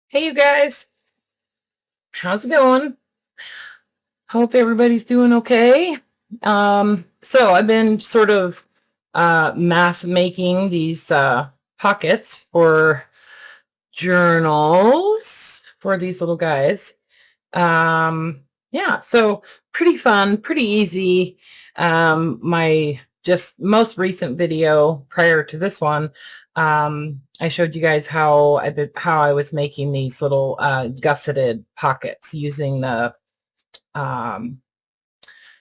Hey, you guys, how's it going? Hope everybody's doing okay. So I've been sort of mass making these pockets for journals for these little guys. Yeah, so pretty fun, pretty easy. My just most recent video prior to this one, I showed you guys how I was making these little gusseted pockets um,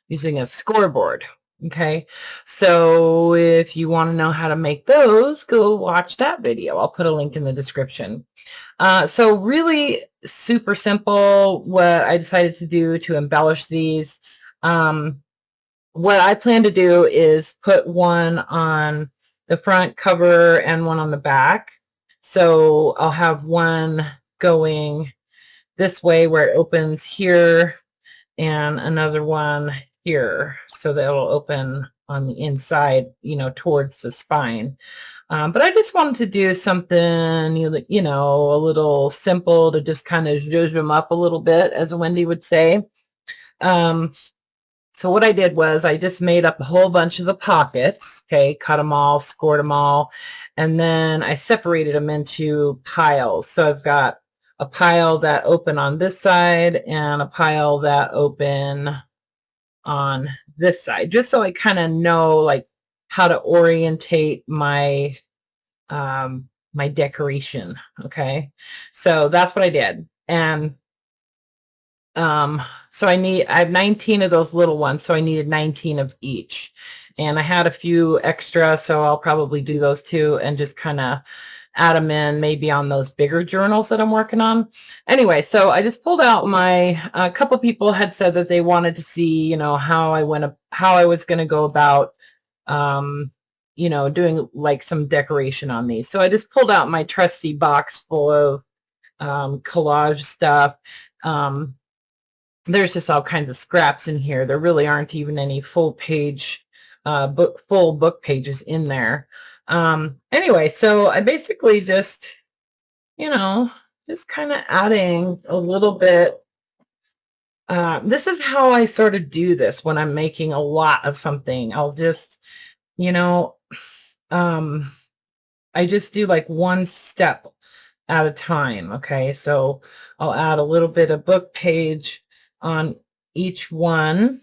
using a scoreboard. Okay, so if you want to know how to make those, go watch that video. I'll put a link in the description. So really super simple what I decided to do to embellish these. Um, what I plan to do is put one on the front cover and one on the back. So I'll have one going this way where it opens here and another one here. So that'll open on the inside, towards the spine. But I just wanted to do something, a little simple to just kind of zhuzh them up a little bit, as Wendy would say. So what I did was I just made up a whole bunch of the pockets, okay, cut them all, scored them all, and then I separated them into piles. So I've got a pile that open on this side and a pile that open on this side, just so I kind of know like how to orientate my decoration. Okay, so that's what I did. And so I have 19 of those little ones, so I needed 19 of each, and I had a few extra, so I'll probably do those too and just kind of add them in maybe on those bigger journals that I'm working on. Anyway, so I just pulled out a couple people had said that they wanted to see, how I was going to go about doing like some decoration on these. So I just pulled out my trusty box full of collage stuff. There's just all kinds of scraps in here. There really aren't even any full book pages in there. Anyway, so I basically just, just kind of adding a little bit. This is how I sort of do this when I'm making a lot of something. I'll just, you know, um, I just do like one step at a time. Okay, so I'll add a little bit of book page on each one,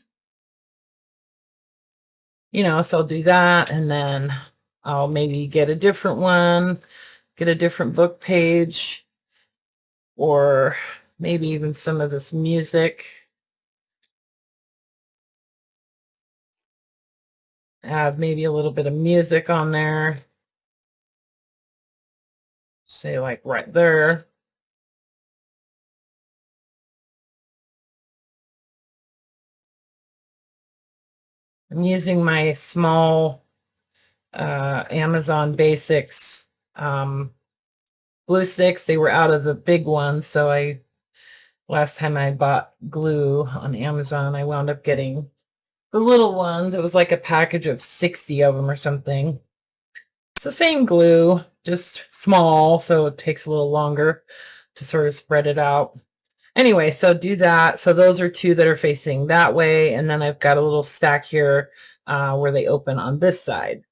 so I'll do that, and then I'll maybe get a different one, get a different book page, or maybe even some of this music. Add maybe a little bit of music on there, say like right there. I'm using my small Amazon Basics glue sticks. They were out of the big ones, so last time I bought glue on Amazon, I wound up getting the little ones. It was like a package of 60 of them or something. It's the same glue, just small, so it takes a little longer to sort of spread it out. Anyway, so do that. So those are two that are facing that way, and then I've got a little stack here where they open on this side.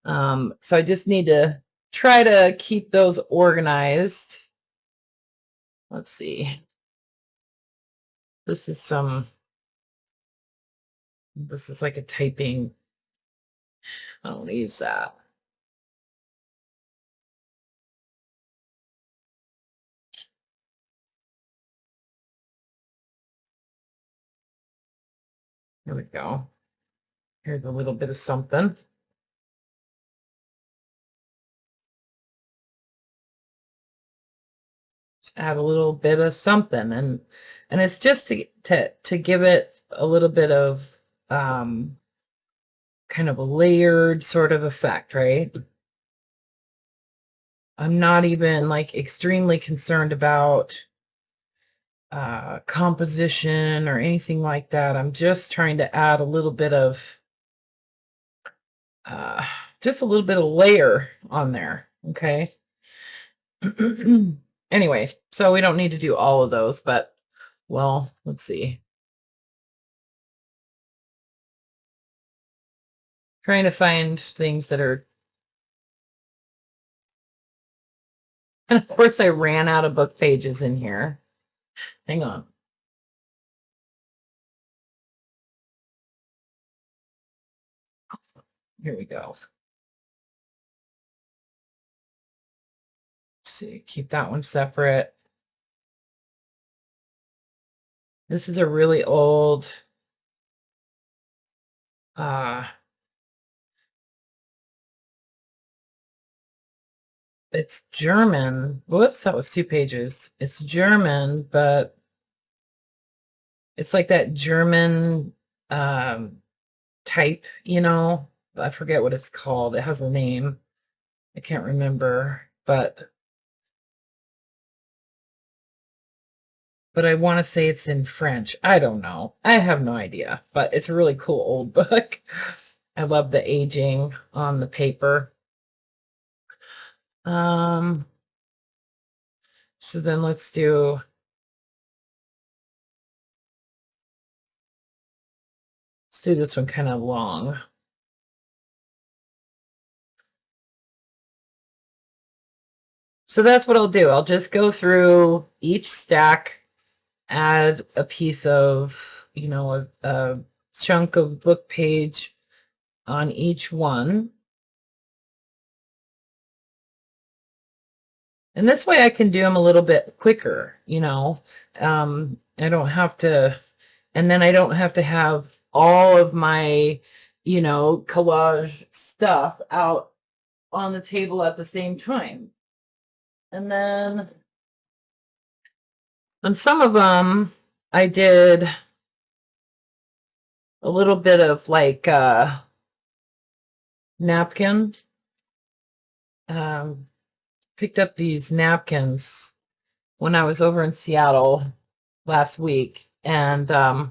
So I just need to try to keep those organized. Let's see. This is like a typing. I don't use that. Here we go. Here's a little bit of something. Just add a little bit of something, and it's just to give it a little bit of kind of a layered sort of effect, right? I'm not even like extremely concerned about composition or anything like that. I'm just trying to add a little bit of just a little bit of layer on there. Okay. Anyway, so we don't need to do all of those, but well, let's see. Trying to find things that are, and of course I ran out of book pages in here. Hang on. Here we go. Let's see, keep that one separate. This is a really old, it's German. Whoops, that was 2 pages. It's German, but it's like that German type, you know. I forget what it's called. It has a name. I can't remember, but I want to say it's in French. I don't know. I have no idea, but it's a really cool old book. I love the aging on the paper. So then let's do this one kind of long. So that's what I'll do. I'll just go through each stack, add a piece of, you know, a chunk of book page on each one. And this way I can do them a little bit quicker, you know. I don't have to, and then I don't have to have all of my, you know, collage stuff out on the table at the same time. And then on some of them, I did a little bit of like napkin. Picked up these napkins when I was over in Seattle last week, and I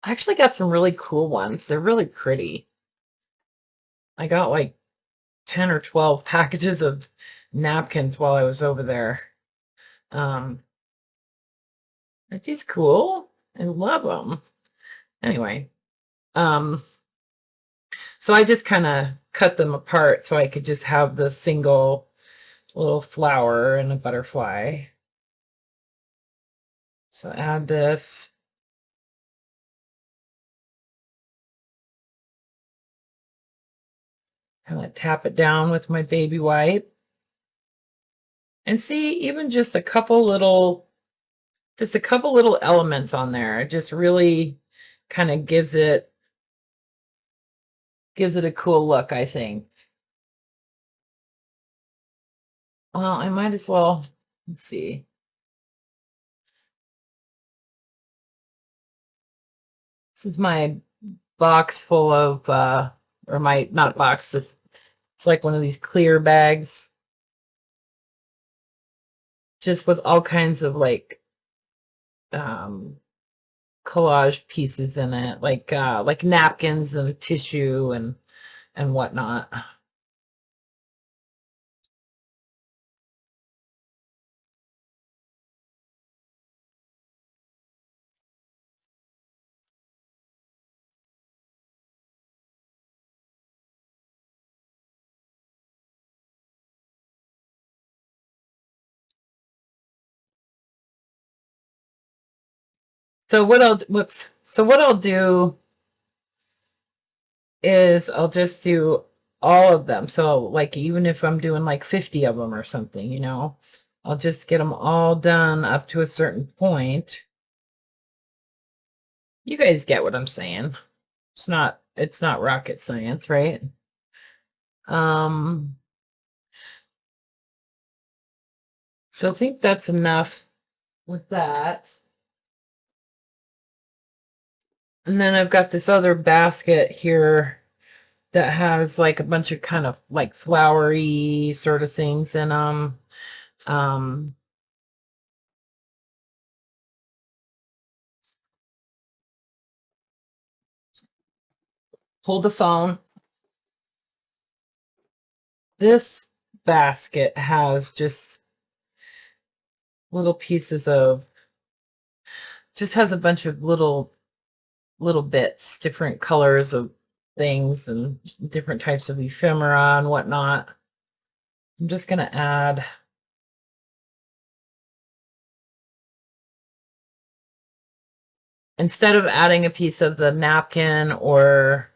actually got some really cool ones. They're really pretty. I got like 10 or 12 packages of napkins while I was over there. Aren't these cool? I love them. Anyway, so I just kind of cut them apart so I could just have the single little flower and a butterfly. So add this. Kind of tap it down with my baby wipe. And see, even just a couple little elements on there. It just really kind of gives it a cool look, I think. Well, I might as well, let's see. This is my box full of, or my, not box, it's like one of these clear bags, just with all kinds of like collage pieces in it, like napkins and tissue and whatnot. So what I'll, whoops. So what I'll do is I'll just do all of them. So like, even if I'm doing like 50 of them or something, you know, I'll just get them all done up to a certain point. You guys get what I'm saying. It's not rocket science, right? So I think that's enough with that. And then I've got this other basket here that has like a bunch of kind of like flowery sort of things in them. Hold the phone. This basket has just little pieces of, just has a bunch of little bits, different colors of things and different types of ephemera and whatnot. I'm just going to add, instead of adding a piece of the napkin or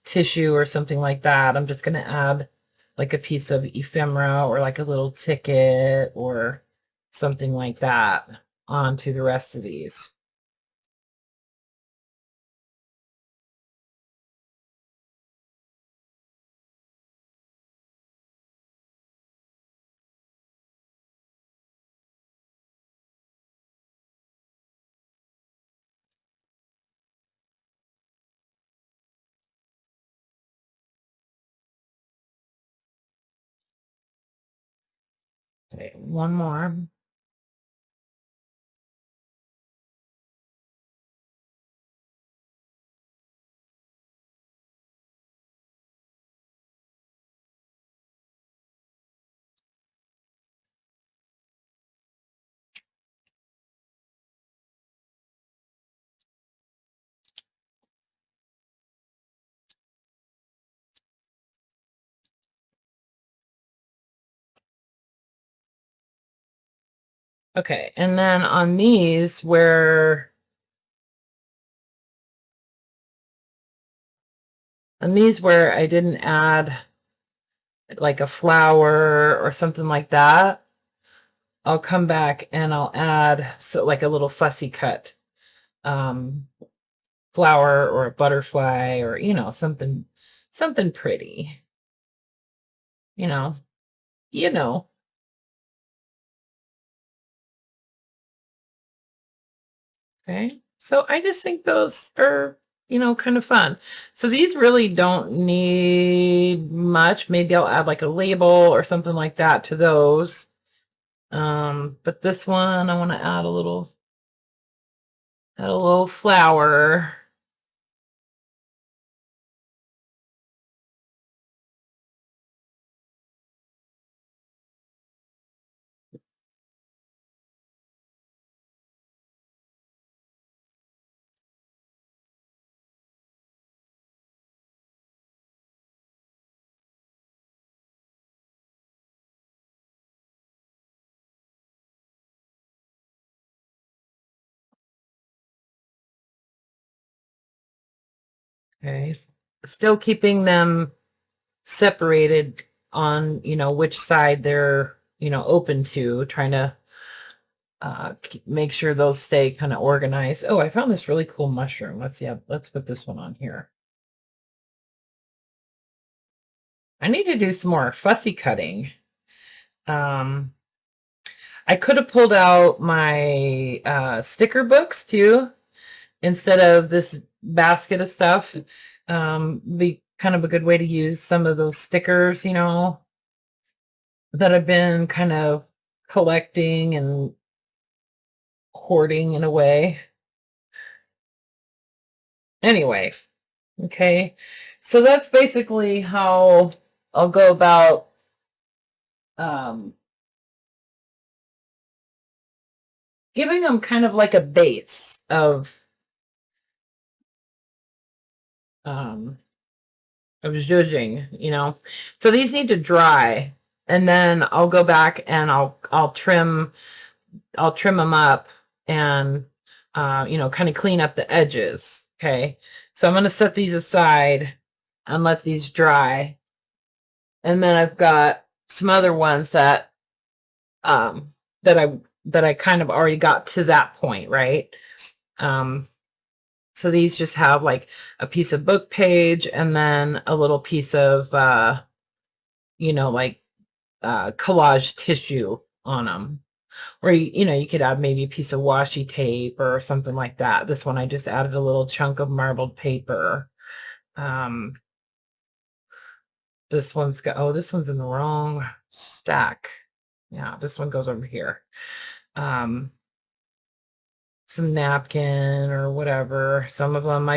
tissue or something like that, I'm just going to add like a piece of ephemera or like a little ticket or something like that onto the rest of these. Okay, one more. Okay, and then on these where I didn't add like a flower or something like that, I'll come back and I'll add like a little fussy cut flower or a butterfly or something pretty. You know, you know. Okay. So I just think those are, kind of fun. So these really don't need much. Maybe I'll add like a label or something like that to those. But this one I want to add a little flower. Okay. Still keeping them separated on, which side they're, open to, trying to make sure those stay kind of organized. Oh, I found this really cool mushroom. Let's put this one on here. I need to do some more fussy cutting. I could have pulled out my sticker books too, instead of this basket of stuff. Be kind of a good way to use some of those stickers, that I've been kind of collecting and hoarding in a way. Anyway, okay. So that's basically how I'll go about giving them kind of like a base of zhuzhing, So these need to dry, and then I'll go back and I'll trim them up and kind of clean up the edges. Okay. So I'm going to set these aside and let these dry. And then I've got some other ones that that I kind of already got to that point, right? So these just have like a piece of book page and then a little piece of like collage tissue on them. Or you could add maybe a piece of washi tape or something like that. This one I just added a little chunk of marbled paper. This one's this one's in the wrong stack. Yeah, this one goes over here. Some napkin or whatever. Some of them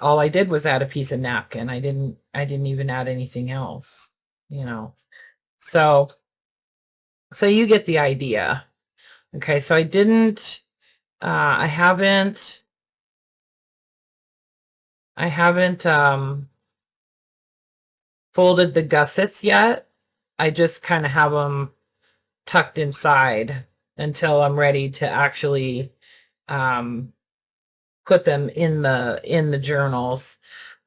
all I did was add a piece of napkin. I didn't even add anything else, So So you get the idea. Okay, so I didn't, I haven't folded the gussets yet. I just kind of have them tucked inside until I'm ready to actually um, put them in the journals.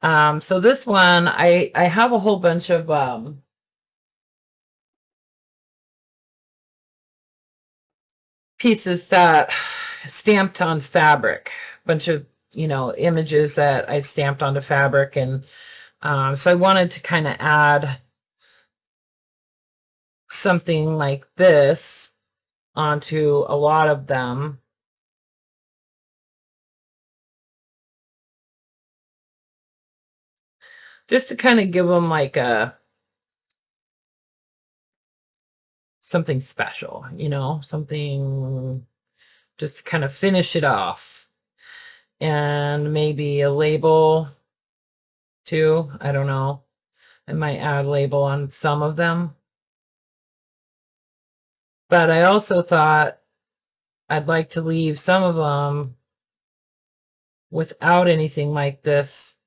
So this one, I have a whole bunch of pieces that stamped on fabric, bunch of images that I've stamped onto fabric, and so I wanted to kind of add something like this onto a lot of them, just to kind of give them like a something special, something just to kind of finish it off. And maybe a label too. I don't know. I might add label on some of them. But I also thought I'd like to leave some of them without anything like this,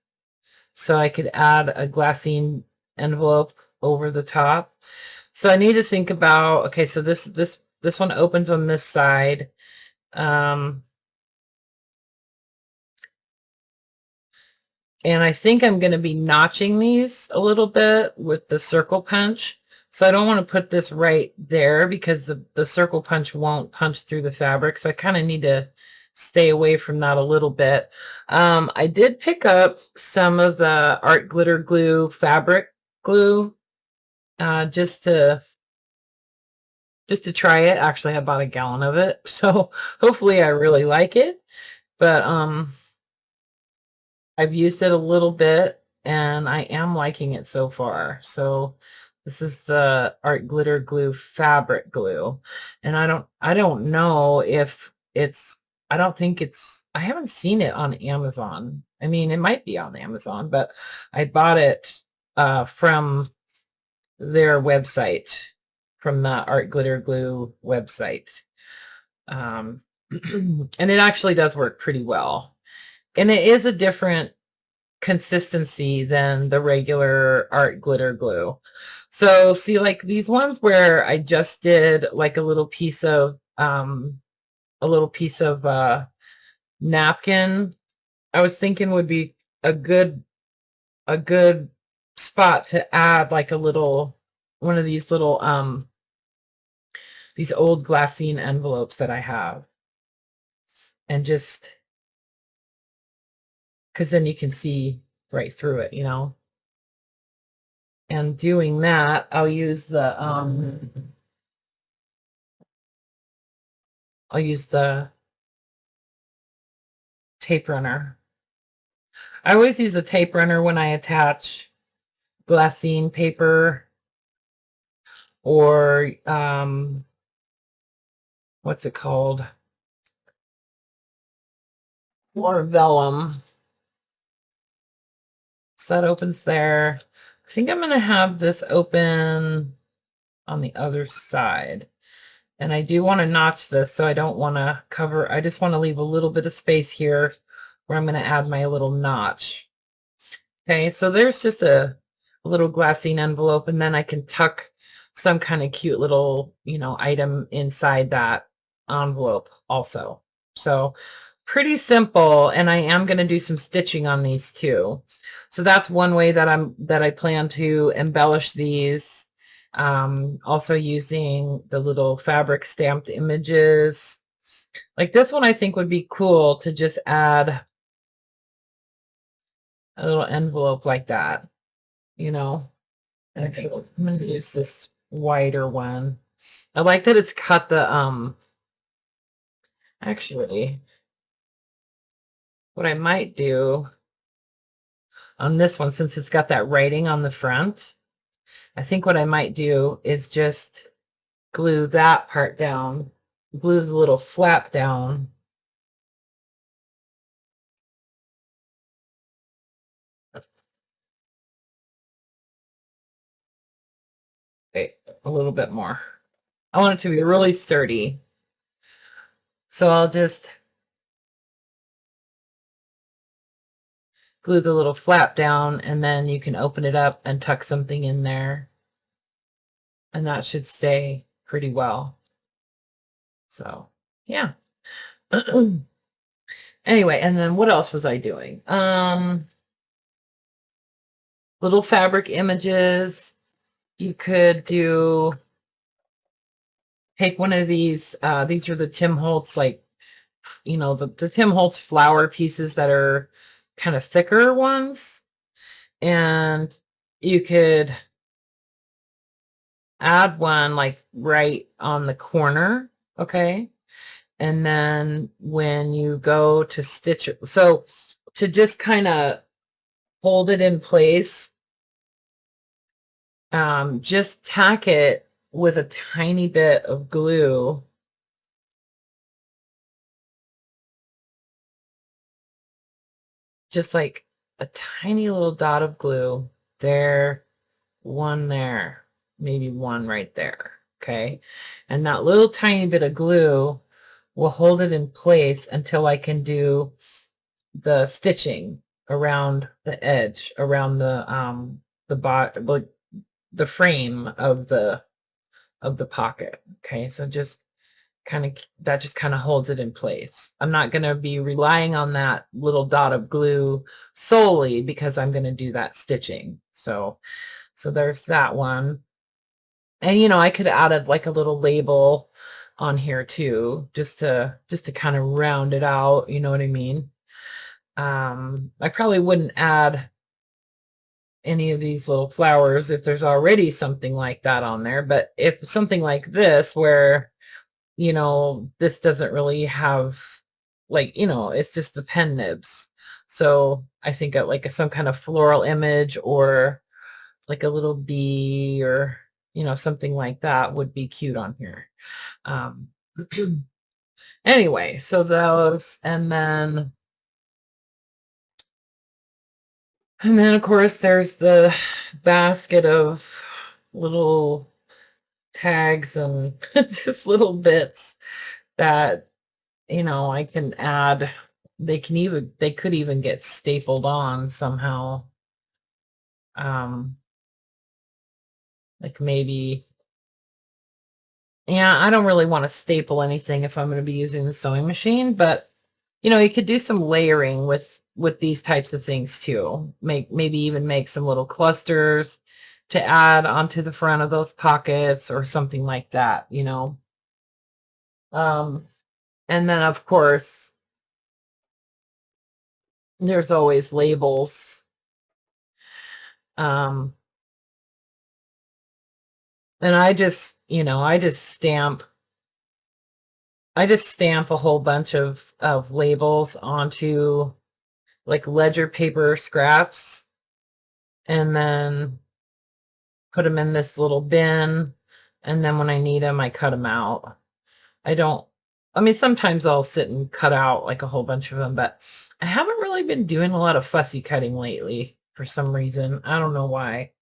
so I could add a glassine envelope over the top. So I need to think about, okay, so this one opens on this side. And I think I'm going to be notching these a little bit with the circle punch. So I don't want to put this right there because the circle punch won't punch through the fabric. So I kind of need to stay away from that a little bit. I did pick up some of the art glitter glue fabric glue just to try it. Actually, I bought a gallon of it. So hopefully I really like it. But I've used it a little bit and I am liking it so far. So this is the Art Glitter Glue fabric glue. And I don't know if it's, I don't think it's, I haven't seen it on Amazon. I mean, it might be on Amazon, but I bought it from their website, from the Art Glitter Glue website. Um, and it actually does work pretty well. And it is a different consistency than the regular art glitter glue. So see, like these ones where I just did like a little piece of napkin, I was thinking would be a good spot to add like a little one of these little these old glassine envelopes that I have, and just because then you can see right through it, and doing that, I'll use the tape runner. I always use a tape runner when I attach glassine paper or what's it called? Or vellum. So that opens there. I think I'm going to have this open on the other side. And I do want to notch this, so I don't want to cover, I just want to leave a little bit of space here where I'm going to add my little notch. Okay, so there's just a little glassine envelope, and then I can tuck some kind of cute little, item inside that envelope also. So pretty simple, and I am going to do some stitching on these too. So that's one way that I plan to embellish these. Also using the little fabric stamped images. Like this one I think would be cool to just add a little envelope like that, you know. Okay, I'm going to use this wider one. I like that it's cut the, actually, what I might do on this one, since it's got that writing on the front, I think what I might do is just glue that part down, glue the little flap down. Okay, a little bit more. I want it to be really sturdy. So I'll just glue the little flap down, and then you can open it up and tuck something in there. And that should stay pretty well. So, yeah. Anyway, and then what else was I doing? Little fabric images. You could take one of these are the Tim Holtz, like, the Tim Holtz flower pieces that are kind of thicker ones. And you could add one like right on the corner, okay? And then when you go to stitch it, so to just kind of hold it in place, just tack it with a tiny bit of glue. Just like a tiny little dot of glue there, one there, maybe one right there, okay? And that little tiny bit of glue will hold it in place until I can do the stitching around the edge, around the frame of the pocket. Okay, so just that just kind of holds it in place. I'm not going to be relying on that little dot of glue solely because I'm going to do that stitching. So there's that one. And I could add like a little label on here too, just to kind of round it out, you know what I mean? I probably wouldn't add any of these little flowers if there's already something like that on there, but if something like this where this doesn't really have, like, it's just the pen nibs. So I think like some kind of floral image or like a little bee or, something like that would be cute on here. Um, anyway, so those, and then of course there's the basket of little tags and just little bits that I can add. They could even get stapled on somehow. Like maybe, yeah, I don't really want to staple anything if I'm going to be using the sewing machine, but you could do some layering with these types of things too. Maybe even make some little clusters to add onto the front of those pockets or something like that, and then of course there's always labels. And I just, I just stamp a whole bunch of labels onto like ledger paper scraps and then put them in this little bin. And then when I need them, I cut them out. I mean, sometimes I'll sit and cut out like a whole bunch of them, but I haven't really been doing a lot of fussy cutting lately for some reason. I don't know why.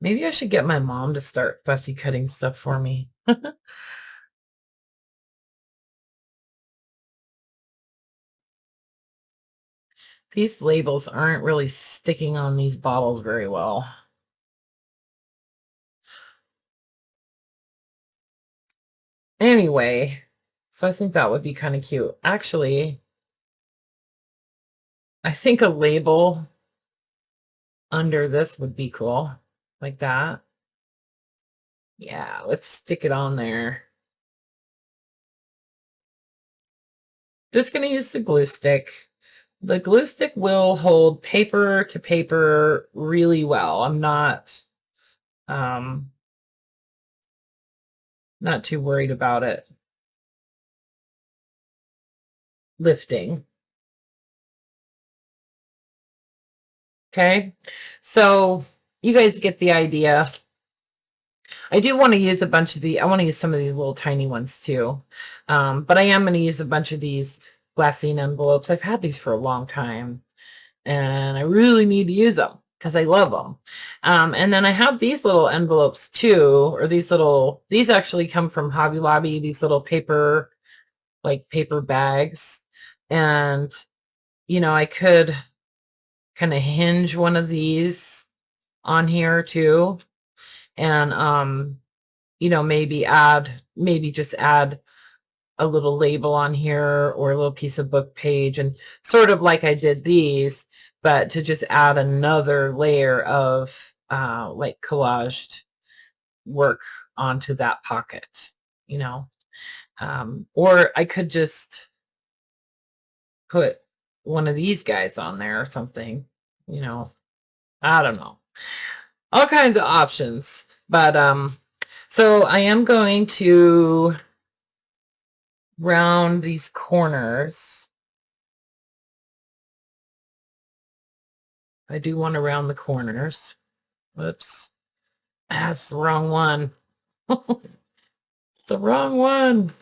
Maybe I should get my mom to start fussy cutting stuff for me. These labels aren't really sticking on these bottles very well. Anyway, so I think that would be kind of cute. Actually, I think a label under this would be cool, like that. Yeah, let's stick it on there. Just going to use the glue stick. The glue stick will hold paper to paper really well. I'm not too worried about it lifting. Okay, so you guys get the idea. I do want to use I want to use some of these little tiny ones too. But I am going to use a bunch of these glassine envelopes. I've had these for a long time and I really need to use them. because I love them. And then I have these little envelopes too, or these actually come from Hobby Lobby, these little paper, like paper bags. And, I could kind of hinge one of these on here too. And, maybe just add a little label on here or a little piece of book page, and sort of like I did these, but to just add another layer of like collaged work onto that pocket, you know. Or I could just put one of these guys on there or something, you know. I don't know. All kinds of options. But so I am going to round these corners. I do want to round the corners. Whoops. That's the wrong one. It's the wrong one.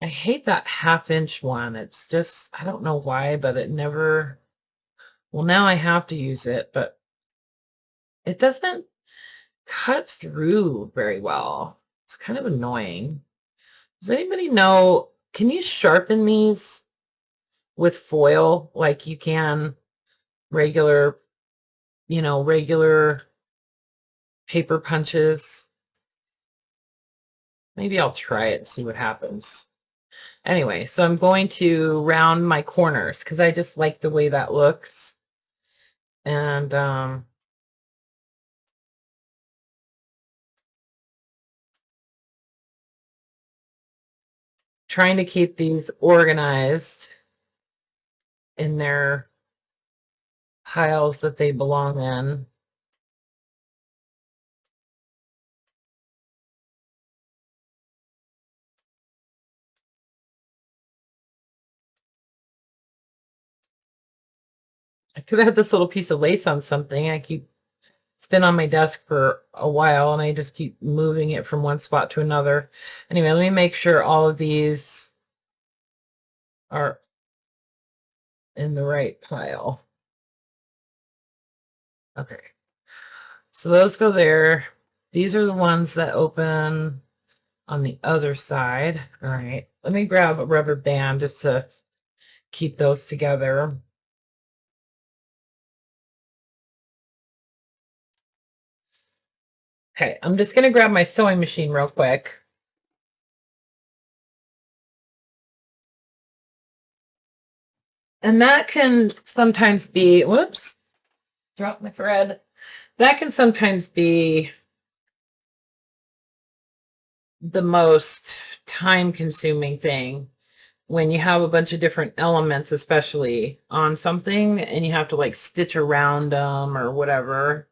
I hate that 1/2 inch one. It's just, I don't know why, but it never, well, now I have to use it, but it doesn't cut through very well. It's kind of annoying. Does anybody know, can you sharpen these with foil like you can regular, regular paper punches? Maybe I'll try it and see what happens. Anyway, so I'm going to round my corners because I just like the way that looks. And trying to keep these organized in their piles that they belong in. I could have had this little piece of lace on something. It's been on my desk for a while and I just keep moving it from one spot to another. Anyway, let me make sure all of these are in the right pile. Okay. So those go there. These are the ones that open on the other side. All right. Let me grab a rubber band just to keep those together. Okay, I'm just going to grab my sewing machine real quick. And that can sometimes be, whoops, drop my thread. That can sometimes be the most time-consuming thing when you have a bunch of different elements, especially on something, and you have to like stitch around them or whatever.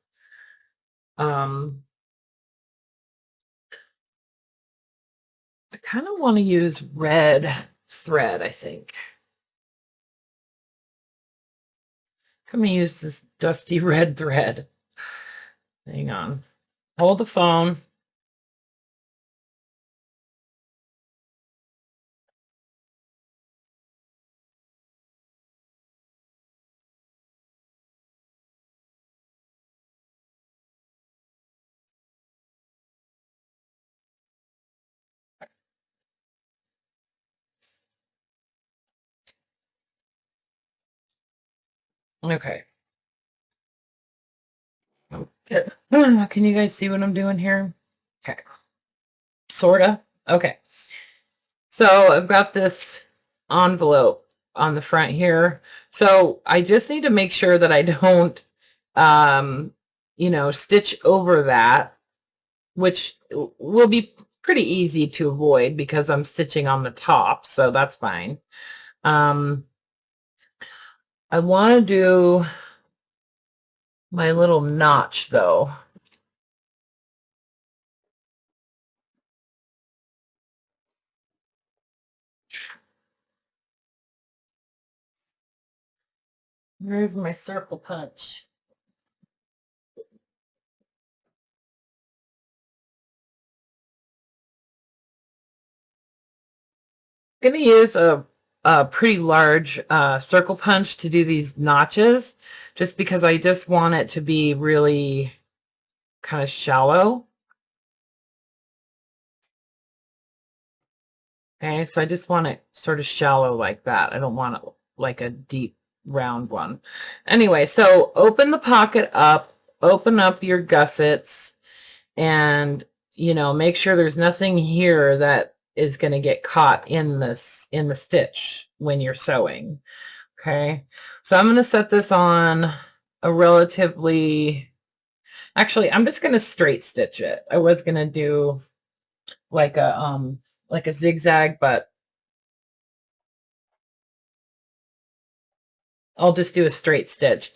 I kind of want to use red thread, I think. I'm going to use this dusty red thread. Hang on. Hold the phone. Okay. Can you guys see what I'm doing here? Okay. Sorta. Okay. So I've got this envelope on the front here. So I just need to make sure that I don't, stitch over that, which will be pretty easy to avoid because I'm stitching on the top. So that's fine. I want to do my little notch though. Where's my circle punch? I'm going to use a a pretty large circle punch to do these notches, just because I just want it to be really kind of shallow. Okay, so I just want it sort of shallow like that. I don't want it like a deep round one. Anyway, so open the pocket up, open up your gussets, and make sure there's nothing here that is going to get caught in the stitch when you're sewing. Okay, so I'm going to set this on a relatively, actually I'm just going to straight stitch it. I was going to do like a zigzag, but I'll just do a straight stitch.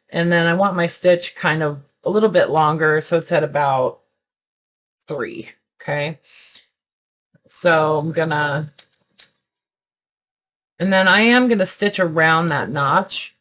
And then I want my stitch kind of a little bit longer, so it's at about 3. Okay, so I'm gonna, and then I am gonna stitch around that notch.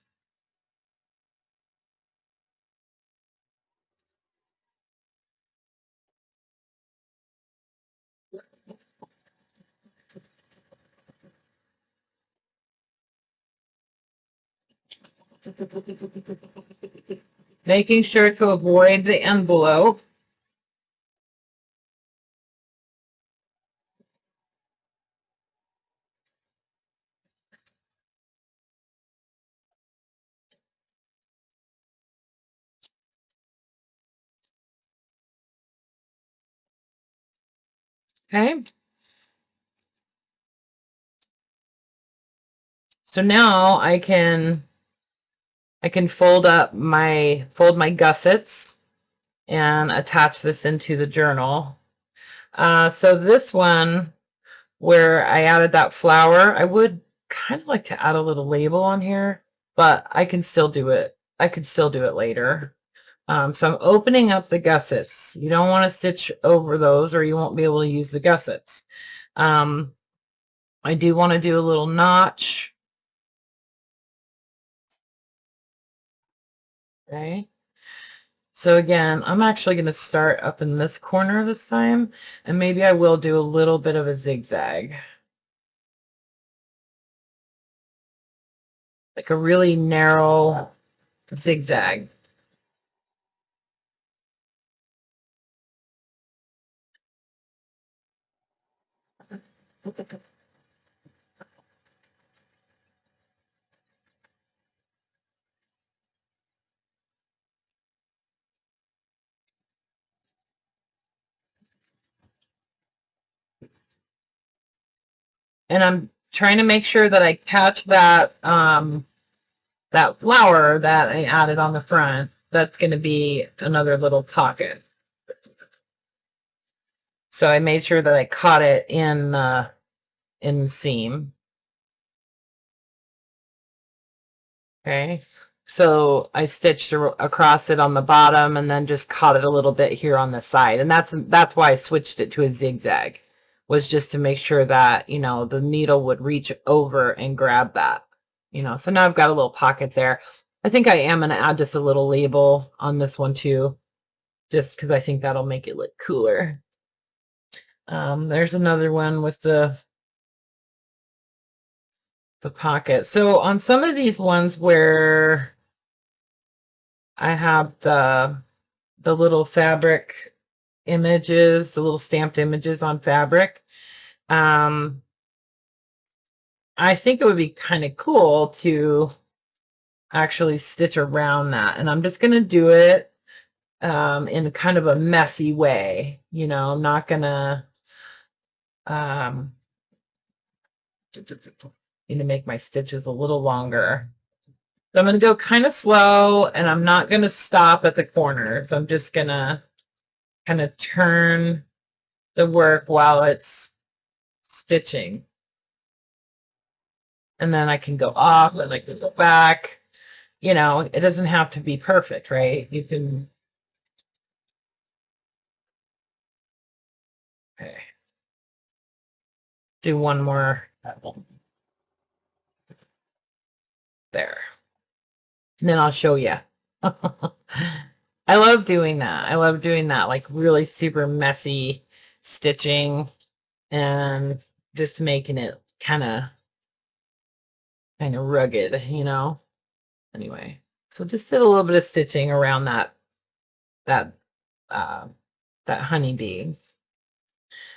Making sure to avoid the envelope. Okay, so now I can fold my gussets and attach this into the journal. So this one where I added that flower, I would kind of like to add a little label on here, but I can still do it. I could still do it later. So I'm opening up the gussets. You don't want to stitch over those or you won't be able to use the gussets. I do want to do a little notch. Okay. So again, I'm actually going to start up in this corner this time, and maybe I will do a little bit of a zigzag. Like a really narrow zigzag. And I'm trying to make sure that I catch that that flower that I added on the front. That's going to be another little pocket. So I made sure that I caught it in the seam. Okay, so I stitched across it on the bottom and then just caught it a little bit here on the side, and that's why I switched it to a zigzag, was just to make sure that the needle would reach over and grab that. So now I've got a little pocket there. I think I am going to add just a little label on this one too, just because I think that'll make it look cooler. There's another one with the pocket. So on some of these ones where I have the little fabric images, the little stamped images on fabric, I think it would be kind of cool to actually stitch around that. And I'm just going to do it in kind of a messy way. I'm not going to make my stitches a little longer. So I'm going to go kind of slow, and I'm not going to stop at the corners. I'm just going to kind of turn the work while it's stitching. And then I can go off and I can go back. It doesn't have to be perfect, right? You can, okay, do one more there. And then I'll show you. I love doing that. I love doing that, like really super messy stitching and just making it kind of kind of rugged, you know. Anyway, so just did a little bit of stitching around that uh, that honeybee.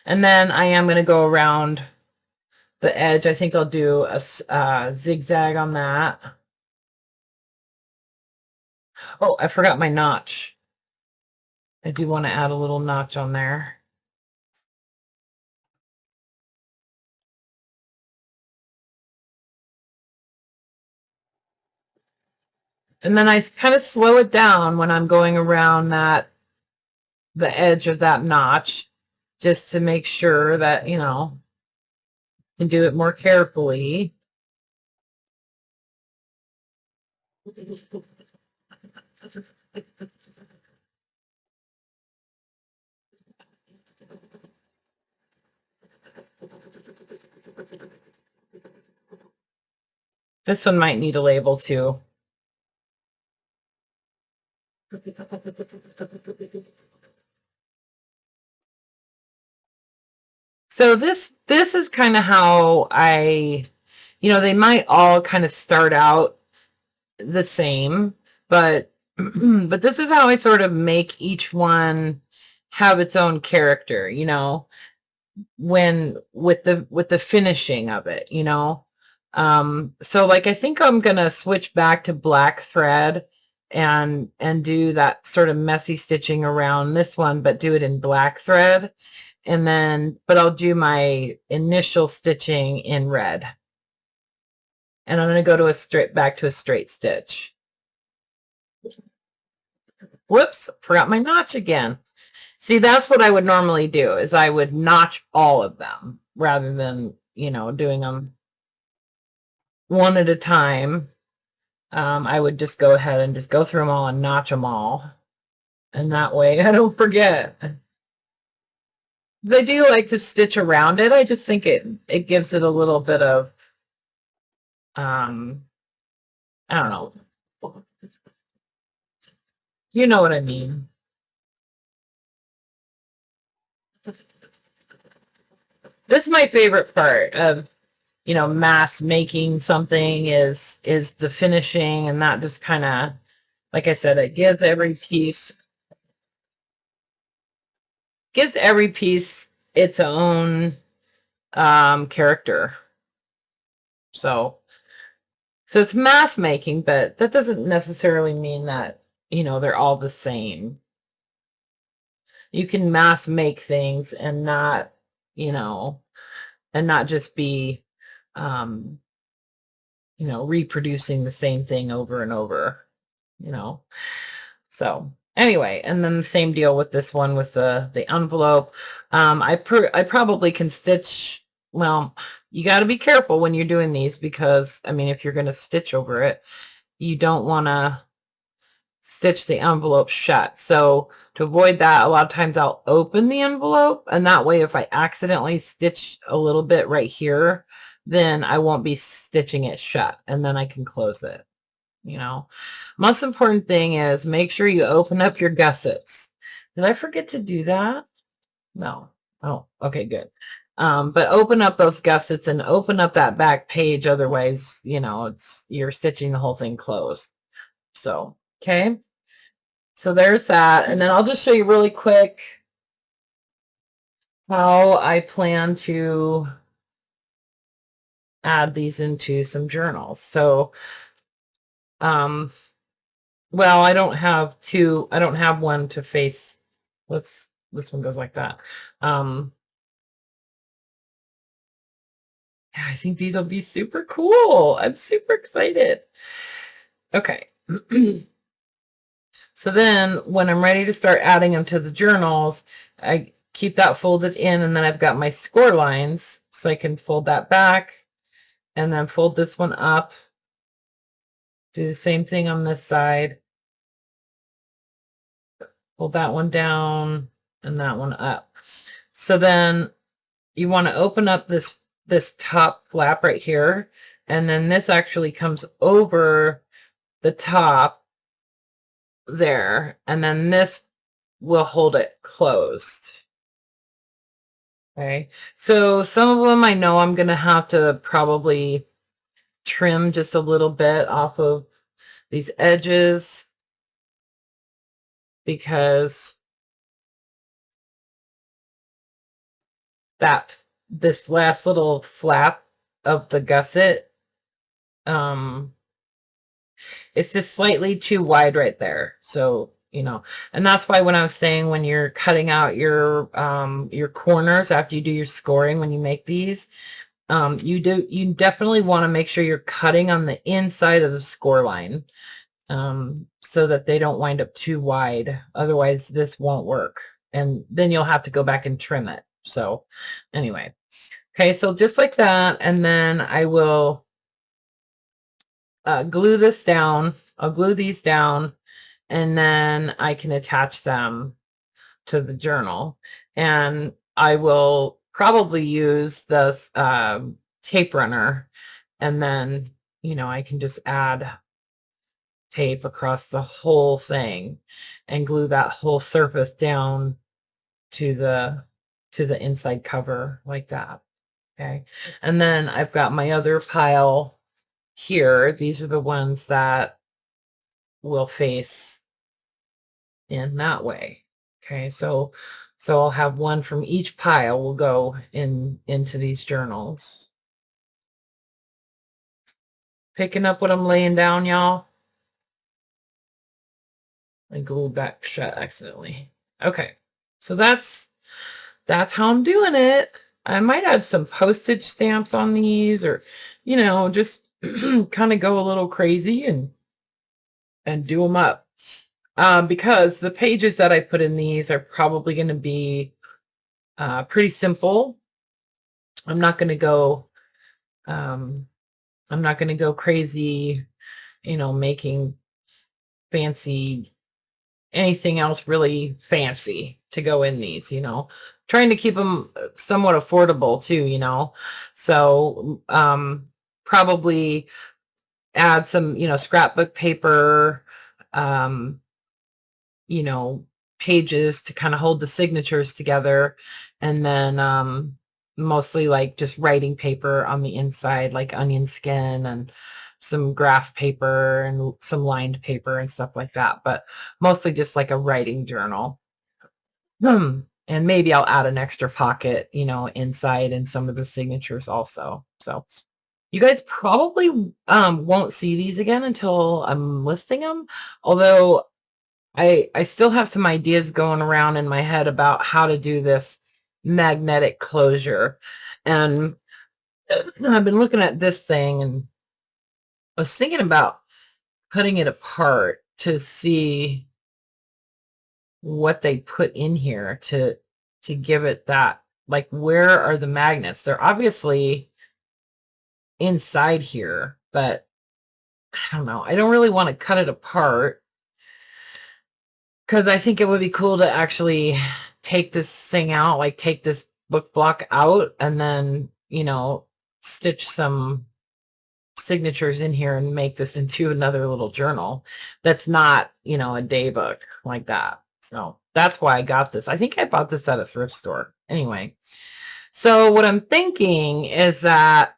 And then I am going to go around the edge. I think I'll do a zigzag on that. Oh, I forgot my notch. I do want to add a little notch on there. And then I kind of slow it down when I'm going around the edge of that notch, just to make sure that, you know, can do it more carefully. This one might need a label too. So this is kind of how you know, they might all kind of start out the same, but but this is how I sort of make each one have its own character, you know, when with the finishing of it, you know. So like I think I'm gonna switch back to black thread and do that sort of messy stitching around this one, but do it in black thread. And then, but I'll do my initial stitching in red. And I'm going to go to back to a straight stitch. Whoops, forgot my notch again. See, that's what I would normally do, is I would notch all of them rather than, you know, doing them one at a time. I would just go ahead and just go through them all and notch them all. And that way I don't forget. They do like to stitch around it. I just think it gives it a little bit of, I don't know. You know what I mean. This is my favorite part of, you know, mass making something is the finishing, and that just kind of, like I said, it gives every piece its own character. So it's mass making, but that doesn't necessarily mean that, you know, they're all the same. You can mass make things and not, you know, and not just be you know, reproducing the same thing over and over, you know. So anyway, and then the same deal with this one with the envelope. I probably can stitch, well, you got to be careful when you're doing these, because I mean, if you're going to stitch over it, you don't want to stitch the envelope shut. So to avoid that, a lot of times I'll open the envelope, and that way if I accidentally stitch a little bit right here, then I won't be stitching it shut, and then I can close it. You know, most important thing is make sure you open up your gussets. Did I forget to do that? No. Oh, okay, good. But open up those gussets and open up that back page. Otherwise, you know, you're stitching the whole thing closed. So, okay. So there's that. And then I'll just show you really quick how I plan to add these into some journals. So, well, I don't have one to face. This one goes like that. Yeah, I think these will be super cool. I'm super excited. Okay. So then when I'm ready to start adding them to the journals, I keep that folded in, and then I've got my score lines, so I can fold that back and then fold this one up. Do the same thing on this side. Fold that one down and that one up. So then you want to open up this top flap right here, and then this actually comes over the top there, and then this will hold it closed. Okay, so some of them I know I'm going to have to probably trim just a little bit off of these edges because this last little flap of the gusset, it's just slightly too wide right there. So, and that's why when I was saying when you're cutting out your corners after you do your scoring, when you make these, you definitely want to make sure you're cutting on the inside of the score line, so that they don't wind up too wide. Otherwise, this won't work. And then you'll have to go back and trim it. So anyway, okay, so just like that. And then I will glue this down. I'll glue these down, and then I can attach them to the journal. And I will probably use this tape runner, and then, I can just add tape across the whole thing and glue that whole surface down to the inside cover like that. Okay. And then I've got my other pile here. These are the ones that will face in that way. Okay. So I'll have one from each pile will go into these journals. Picking up what I'm laying down, y'all. I glued back shut accidentally. Okay. So that's how I'm doing it. I might add some postage stamps on these, or, just kind of go a little crazy and do them up. Because the pages that I put in these are probably going to be pretty simple. I'm not going to go crazy, making fancy anything else really fancy to go in these, trying to keep them somewhat affordable too, so probably add some, scrapbook paper, you know, pages to kind of hold the signatures together, and then mostly like just writing paper on the inside, like onion skin and some graph paper and some lined paper and stuff like that, but mostly just like a writing journal. And maybe I'll add an extra pocket, inside, and some of the signatures also. So you guys probably won't see these again until I'm listing them, although I still have some ideas going around in my head about how to do this magnetic closure. And I've been looking at this thing, and I was thinking about putting it apart to see what they put in here to give it that, like, where are the magnets? They're obviously inside here, but I don't know. I don't really want to cut it apart because I think it would be cool to actually take this thing out, like take this book block out, and then, stitch some signatures in here and make this into another little journal that's not, a day book like that. So that's why I got this. I think I bought this at a thrift store. Anyway, so what I'm thinking is that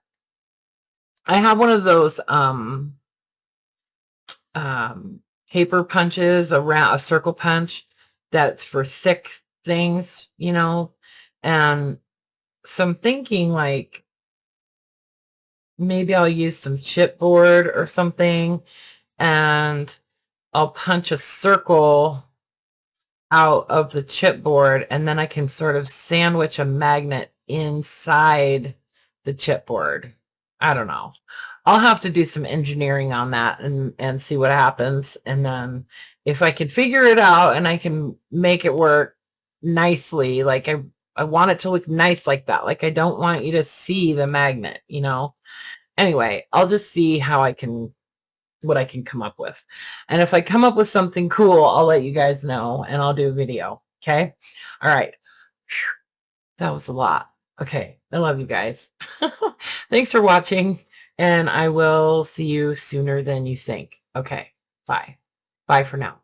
I have one of those paper punches, around a circle punch that's for thick things, and so I'm thinking like maybe I'll use some chipboard or something, and I'll punch a circle out of the chipboard, and then I can sort of sandwich a magnet inside the chipboard. I don't know. I'll have to do some engineering on that and see what happens. And then if I can figure it out and I can make it work nicely, like I want it to look nice like that. Like I don't want you to see the magnet, Anyway, I'll just see what I can come up with. And if I come up with something cool, I'll let you guys know and I'll do a video. Okay. All right. That was a lot. Okay. I love you guys. Thanks for watching, and I will see you sooner than you think. Okay. Bye. Bye for now.